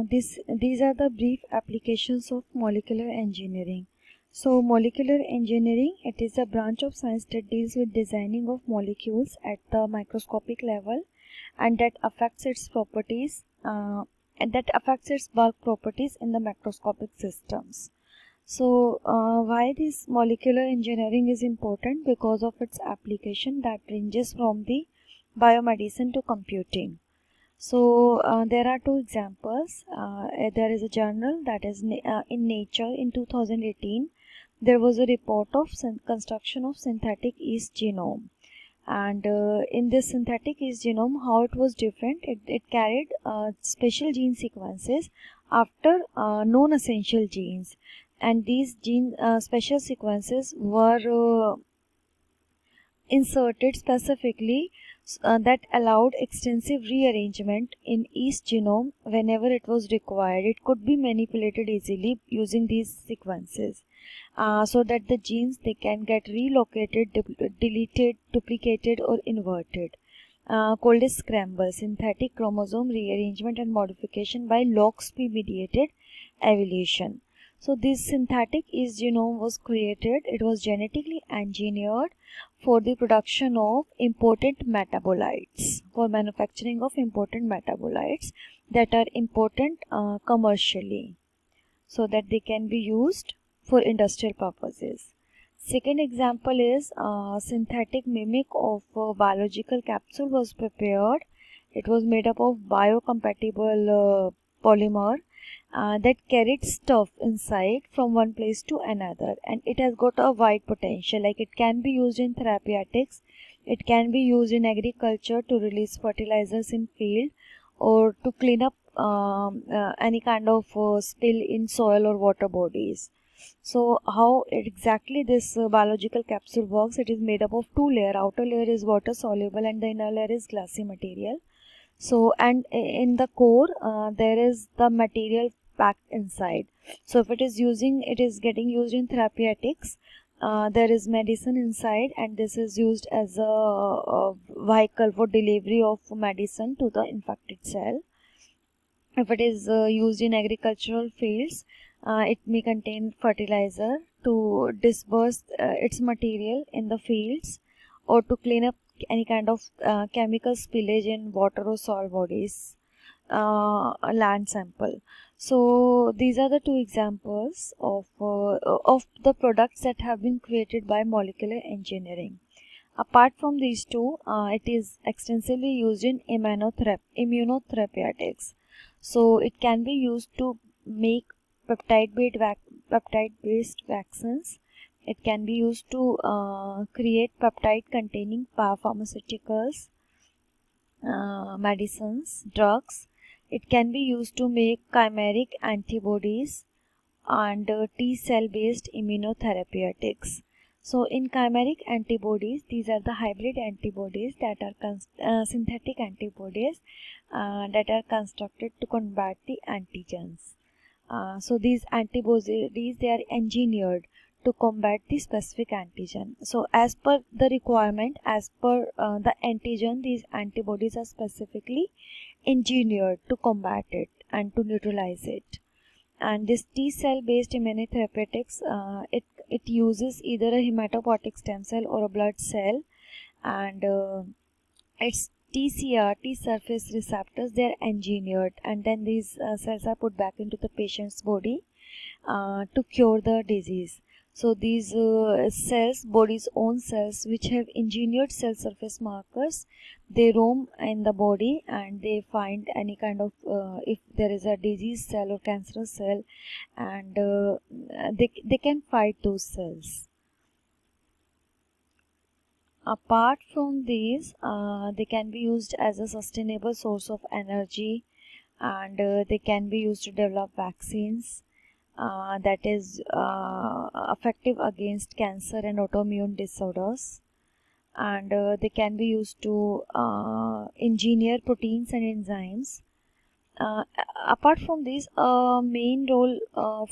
These are the brief applications of molecular engineering. So molecular engineering, it is a branch of science that deals with designing of molecules at the microscopic level and that affects its properties and that affects its bulk properties in the macroscopic systems. So why this molecular engineering is important? Because of its application that ranges from the biomedicine to computing. So there are two examples. There is a journal that is in Nature in 2018. There was a report of construction of synthetic yeast genome. And in this synthetic yeast genome, how it was different? It carried special gene sequences after known essential genes. And these special sequences were inserted specifically that allowed extensive rearrangement in each genome whenever it was required. It could be manipulated easily using these sequences so that the genes they can get relocated, deleted, duplicated or inverted. Called as scramble, synthetic chromosome rearrangement and modification by log-speed mediated evolution. So this synthetic yeast genome was created. It was genetically engineered for the production of important metabolites, for manufacturing of important metabolites that are important commercially, so that they can be used for industrial purposes. Second example is synthetic mimic of a biological capsule was prepared. It was made up of biocompatible polymer that carried stuff inside from one place to another, and it has got a wide potential. Like it can be used in therapeutics, it can be used in agriculture to release fertilizers in field, or to clean up any kind of spill in soil or water bodies. So how exactly this biological capsule works? It is made up of two layers. Outer layer is water soluble and the inner layer is glassy material. So and in the core there is the material packed inside. So if it is getting used in therapeutics, there is medicine inside, and this is used as a vehicle for delivery of medicine to the infected cell. If it is used in agricultural fields, it may contain fertilizer to disperse its material in the fields, or to clean up any kind of chemical spillage in water or soil bodies, a land sample. So these are the two examples of the products that have been created by molecular engineering. Apart from these two, it is extensively used in immunotherapeutics. So it can be used to make peptide-based vaccines. It can be used to create peptide-containing pharmaceuticals, medicines, drugs. It can be used to make chimeric antibodies and T-cell based immunotherapeutics. So in chimeric antibodies, these are the hybrid antibodies that are synthetic antibodies that are constructed to combat the antigens. So these antibodies, they are engineered to combat the specific antigen. So as per the requirement, as per the antigen, these antibodies are specifically engineered to combat it and to neutralize it. And this T cell based immunotherapeutics, it uses either a hematopoietic stem cell or a blood cell, and its TCR, T surface receptors, they are engineered, and then these cells are put back into the patient's body to cure the disease. So these cells, body's own cells, which have engineered cell surface markers, they roam in the body and they find any kind of if there is a disease cell or cancerous cell, and they can fight those cells. Apart from these, they can be used as a sustainable source of energy, and they can be used to develop vaccines that is effective against cancer and autoimmune disorders, and they can be used to engineer proteins and enzymes. Apart from this, a main role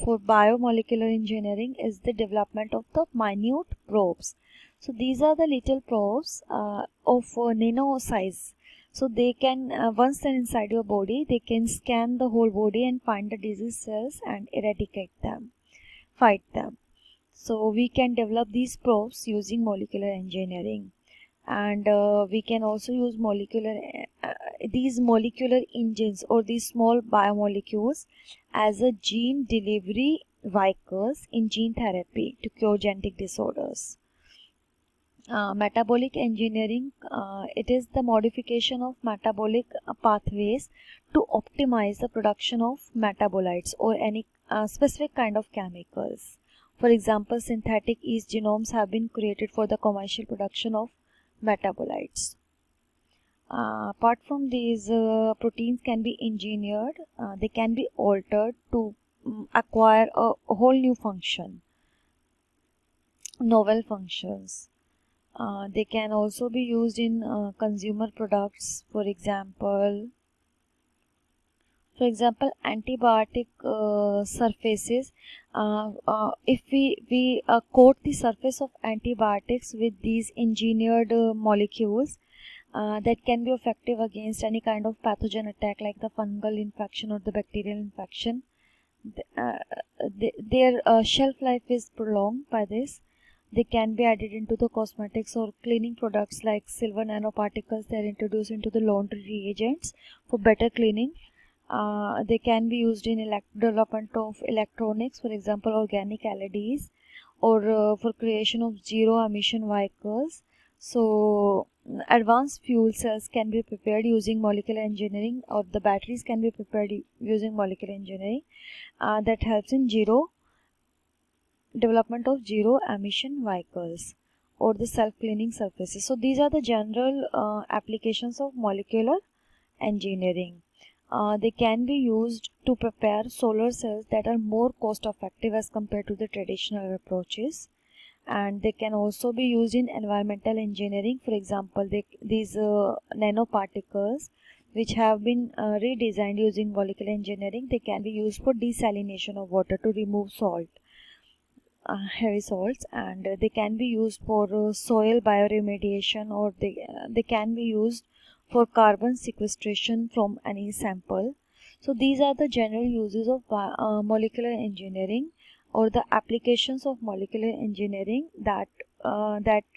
for biomolecular engineering is the development of the minute probes. So these are the little probes of nano size. So they can, once they're inside your body, they can scan the whole body and find the disease cells and eradicate them, fight them. So we can develop these probes using molecular engineering, and we can also use these molecular engines or these small biomolecules as a gene delivery vehicles in gene therapy to cure genetic disorders. Metabolic engineering, it is the modification of metabolic pathways to optimize the production of metabolites or any specific kind of chemicals. For example, synthetic yeast genomes have been created for the commercial production of metabolites. Apart from these, proteins can be engineered, they can be altered to acquire a whole new function, novel functions. They can also be used in consumer products. For example, antibiotic surfaces. If we coat the surface of antibiotics with these engineered molecules, that can be effective against any kind of pathogen attack like the fungal infection or the bacterial infection. Their shelf life is prolonged by this. They can be added into the cosmetics or cleaning products like silver nanoparticles. They are introduced into the laundry reagents for better cleaning. They can be used in development of electronics, for example, organic LEDs, or for creation of zero emission vehicles. So advanced fuel cells can be prepared using molecular engineering, or the batteries can be prepared using molecular engineering. That helps in development of zero emission vehicles or the self-cleaning surfaces. So these are the general applications of molecular engineering. They can be used to prepare solar cells that are more cost effective as compared to the traditional approaches, and they can also be used in environmental engineering. For example, these nanoparticles which have been redesigned using molecular engineering, they can be used for desalination of water to remove heavy salts, and they can be used for soil bioremediation, or they can be used for carbon sequestration from any sample. So these are the general uses of molecular engineering, or the applications of molecular engineering that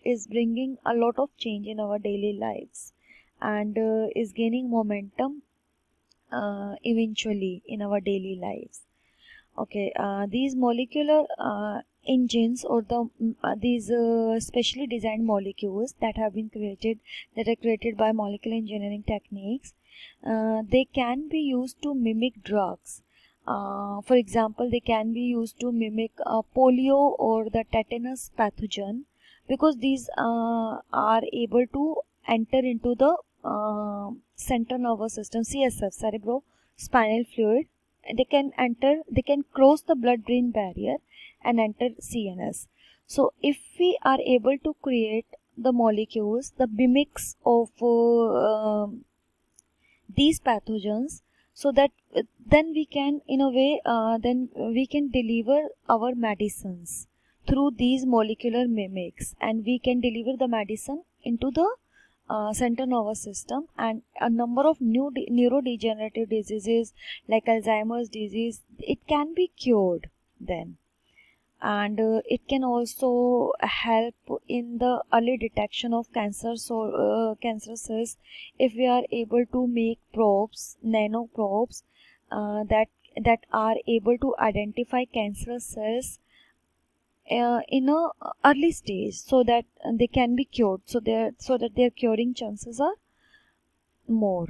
is bringing a lot of change in our daily lives, and is gaining momentum eventually in our daily lives. Okay, these molecular engines, or these specially designed molecules that have been created, that are created by molecular engineering techniques, they can be used to mimic drugs. For example, they can be used to mimic polio or the tetanus pathogen, because these are able to enter into the central nervous system, CSF, cerebro spinal fluid. They can cross the blood brain barrier and enter CNS. So if we are able to create the molecules, the mimics of these pathogens, so that then we can, in a way, then we can deliver our medicines through these molecular mimics, and we can deliver the medicine into the central nervous system, and a number of new neurodegenerative diseases like Alzheimer's disease, it can be cured then. And it can also help in the early detection of cancer cells, if we are able to make probes, nano probes, that are able to identify cancer cells in a early stage, so that they can be cured, so that their curing chances are more.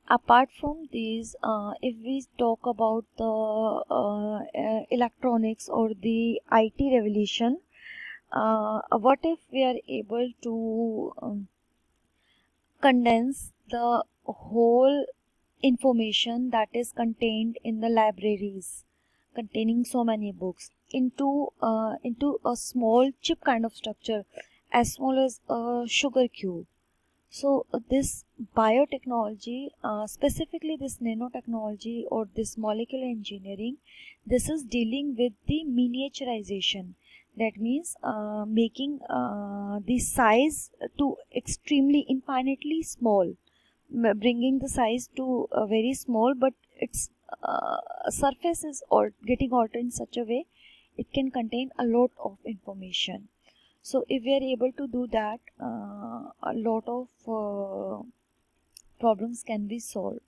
Apart from these, if we talk about the electronics or the IT revolution, what if we are able to condense the whole information that is contained in the libraries containing so many books into a small chip kind of structure, as small as a sugar cube. So this biotechnology, specifically this nanotechnology or this molecular engineering, this is dealing with the miniaturization. That means making the size to extremely infinitely small, bringing the size to very small, but its surface is getting altered in such a way it can contain a lot of information. So if we are able to do that, a lot of problems can be solved.